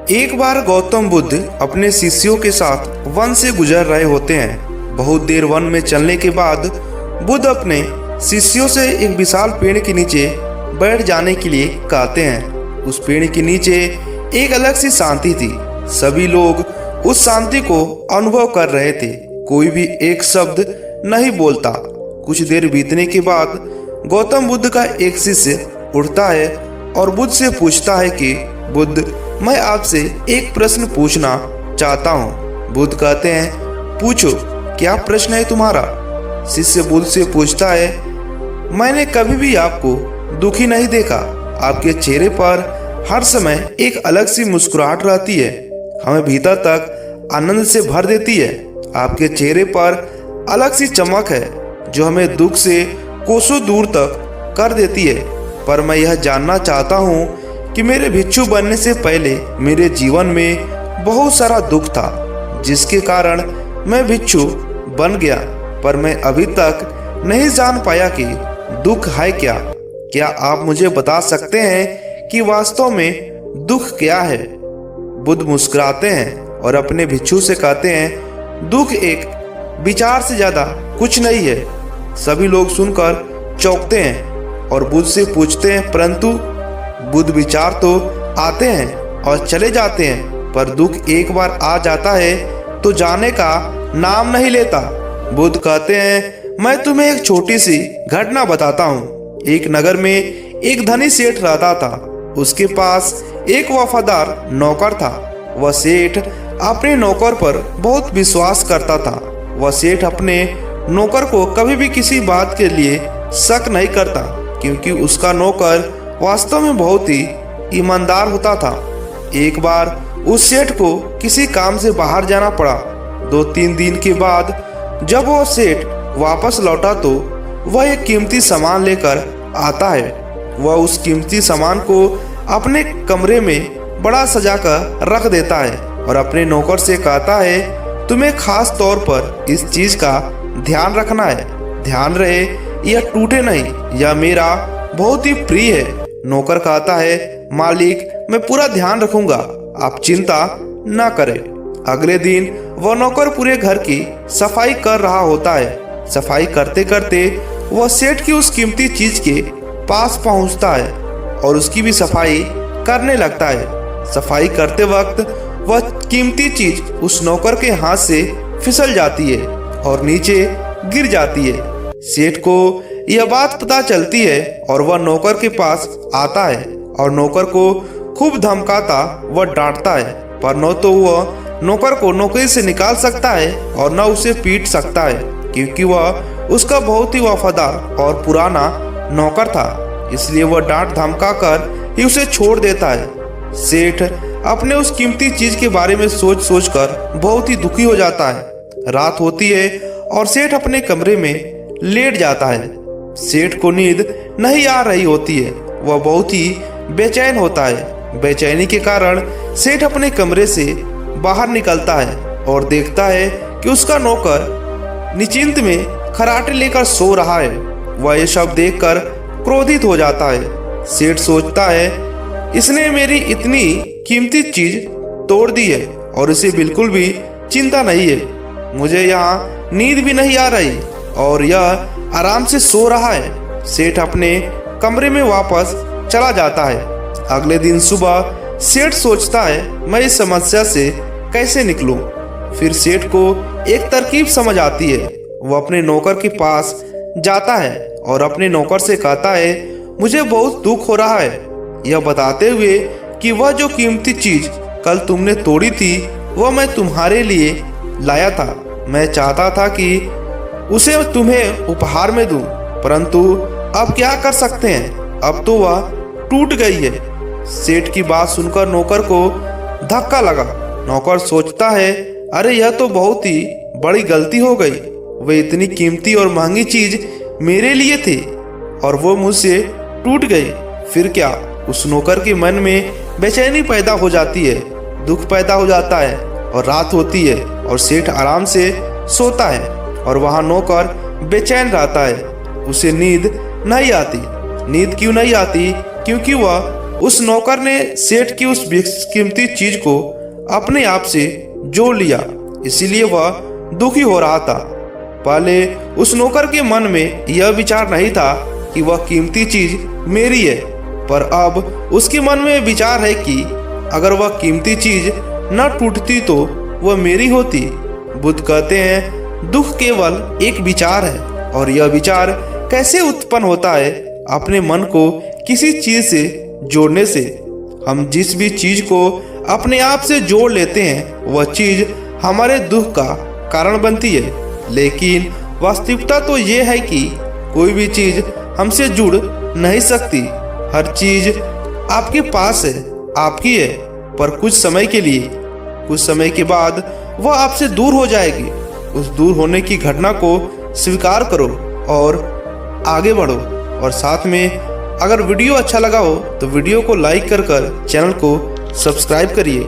एक बार गौतम बुद्ध अपने शिष्यों के साथ वन से गुजर रहे होते हैं। बहुत देर वन में चलने के बाद बुद्ध अपने शिष्यों से एक विशाल पेड़ के नीचे बैठ जाने के लिए कहते हैं। उस पेड़ के नीचे एक अलग सी शांति थी। सभी लोग उस शांति को अनुभव कर रहे थे। कोई भी एक शब्द नहीं बोलता। कुछ देर बीतने के बाद गौतम बुद्ध का एक शिष्य उठता है और बुद्ध से पूछता है कि बुद्ध, मैं आपसे एक प्रश्न पूछना चाहता हूँ। बुद्ध कहते हैं, पूछो, क्या प्रश्न है तुम्हारा? शिष्य बुद्ध से पूछता है, मैंने कभी भी आपको दुखी नहीं देखा। आपके चेहरे पर हर समय एक अलग सी मुस्कुराहट रहती है, हमें भीतर तक आनंद से भर देती है। आपके चेहरे पर अलग सी चमक है जो हमें दुख से कोसों दूर तक कर देती है। पर मैं यह जानना चाहता हूँ कि मेरे भिक्षु बनने से पहले मेरे जीवन में बहुत सारा दुख था, जिसके कारण मैं भिक्षु बन गया। पर मैं अभी तक नहीं जान पाया कि दुख है क्या। क्या आप मुझे बता सकते हैं कि वास्तव में दुख क्या है? बुद्ध मुस्कुराते हैं और अपने भिक्षु से कहते हैं, दुख एक विचार से ज्यादा कुछ नहीं है। सभी लोग सुनकर चौंकते हैं और बुद्ध से पूछते हैं, परंतु बुद्ध, विचार तो आते हैं और चले जाते हैं, पर दुख एक बार आ जाता है तो जाने का नाम नहीं लेता। बुद्ध कहते हैं, मैं तुम्हें एक छोटी सी घटना बताता हूँ। एक नगर में एक धनी सेठ रहता था। उसके पास एक वफादार नौकर था। वह सेठ अपने नौकर पर बहुत विश्वास करता था। वह सेठ अपने नौकर को कभी भी किसी बात के लिए शक नहीं करता, क्योंकि उसका नौकर वास्तव में बहुत ही ईमानदार होता था। एक बार उस सेठ को किसी काम से बाहर जाना पड़ा। 2-3 दिन के बाद जब वह सेठ वापस लौटा तो वह एक कीमती सामान लेकर आता है। वह उस कीमती सामान को अपने कमरे में बड़ा सजा कर रख देता है और अपने नौकर से कहता है, तुम्हें खास तौर पर इस चीज का ध्यान रखना है। ध्यान रहे यह टूटे नहीं, यह मेरा बहुत ही प्रिय है। नौकर कहता है, मालिक, मैं पूरा ध्यान रखूंगा, आप चिंता न करें। अगले दिन वह नौकर पूरे घर की सफाई कर रहा होता है। सफाई करते करते वह सेठ की उस कीमती चीज के पास पहुंचता है और उसकी भी सफाई करने लगता है। सफाई करते वक्त वह कीमती चीज उस नौकर के हाथ से फिसल जाती है और नीचे गिर जाती है। सेठ को यह बात पता चलती है और वह नौकर के पास आता है और नौकर को खूब धमकाता व डांटता है। पर न तो वह नौकर को नौकरी से निकाल सकता है और न उसे पीट सकता है, क्योंकि वह उसका बहुत ही वफादार और पुराना नौकर था। इसलिए वह डांट धमका कर ही उसे छोड़ देता है। सेठ अपने उस कीमती चीज के बारे में सोच सोच कर बहुत ही दुखी हो जाता है। रात होती है और सेठ अपने कमरे में लेट जाता है। सेठ को नींद नहीं आ रही होती है। वह बहुत ही बेचैन होता है। बेचैनी के कारण सेठ अपने कमरे से बाहर निकलता है और देखता है कि उसका नौकर निश्चिंत में खराटे लेकर सो रहा है। वह यह सब देखकर क्रोधित हो जाता है। सेठ सोचता है, इसने मेरी इतनी कीमती चीज तोड़ दी है और इसे बिल्कुल भी चिंता नहीं है। मुझे यहाँ नींद भी नहीं आ रही और यह आराम से सो रहा है। सेठ अपने कमरे में वापस चला जाता है। अगले दिन सुबह सेठ सोचता है, मैं इस समस्या से कैसे निकलूं। फिर सेठ को एक तरकीब समझ आती है। वह अपने नौकर के पास जाता है और अपने नौकर से कहता है, मुझे बहुत दुख हो रहा है, यह बताते हुए कि वह जो कीमती चीज कल तुमने तोड़ी थी वह मैं तुम्हारे लिए लाया था। मैं चाहता था कि उसे तुम्हें उपहार में दूं, परंतु अब क्या कर सकते हैं, अब तो वह टूट गई है। सेठ की बात सुनकर नौकर को धक्का लगा। नौकर सोचता है, अरे यह तो बहुत ही बड़ी गलती हो गई। वह इतनी कीमती और महंगी चीज मेरे लिए थी और वो मुझसे टूट गई। फिर क्या? उस नौकर के मन में बेचैनी पैदा हो जाती है, दुख पैदा हो जाता है और रात होती है और सेठ आराम से सोता है और वहाँ नौकर बेचैन रहता है। उसे नींद नहीं आती। नींद क्यों नहीं आती? क्योंकि वह उस नौकर ने सेठ की उस कीमती चीज को अपने आप से जोड़ लिया, इसीलिए वह दुखी हो रहा था। पहले उस नौकर के मन में यह विचार नहीं था कि वह कीमती चीज मेरी है, पर अब उसके मन में विचार है कि अगर वह कीमती चीज न टूटती तो वह मेरी होती। बुद्ध कहते हैं दुख केवल एक विचार है, और यह विचार कैसे उत्पन्न होता है? अपने मन को किसी चीज से जोड़ने से। हम जिस भी चीज को अपने आप से जोड़ लेते हैं वह चीज हमारे दुख का कारण बनती है। लेकिन वास्तविकता तो यह है कि कोई भी चीज हमसे जुड़ नहीं सकती। हर चीज आपके पास है, आपकी है, पर कुछ समय के लिए। कुछ समय के बाद वह आपसे दूर हो जाएगी। उस दूर होने की घटना को स्वीकार करो और आगे बढ़ो। और साथ में अगर वीडियो अच्छा लगा हो तो वीडियो को लाइक कर चैनल को सब्सक्राइब करिए।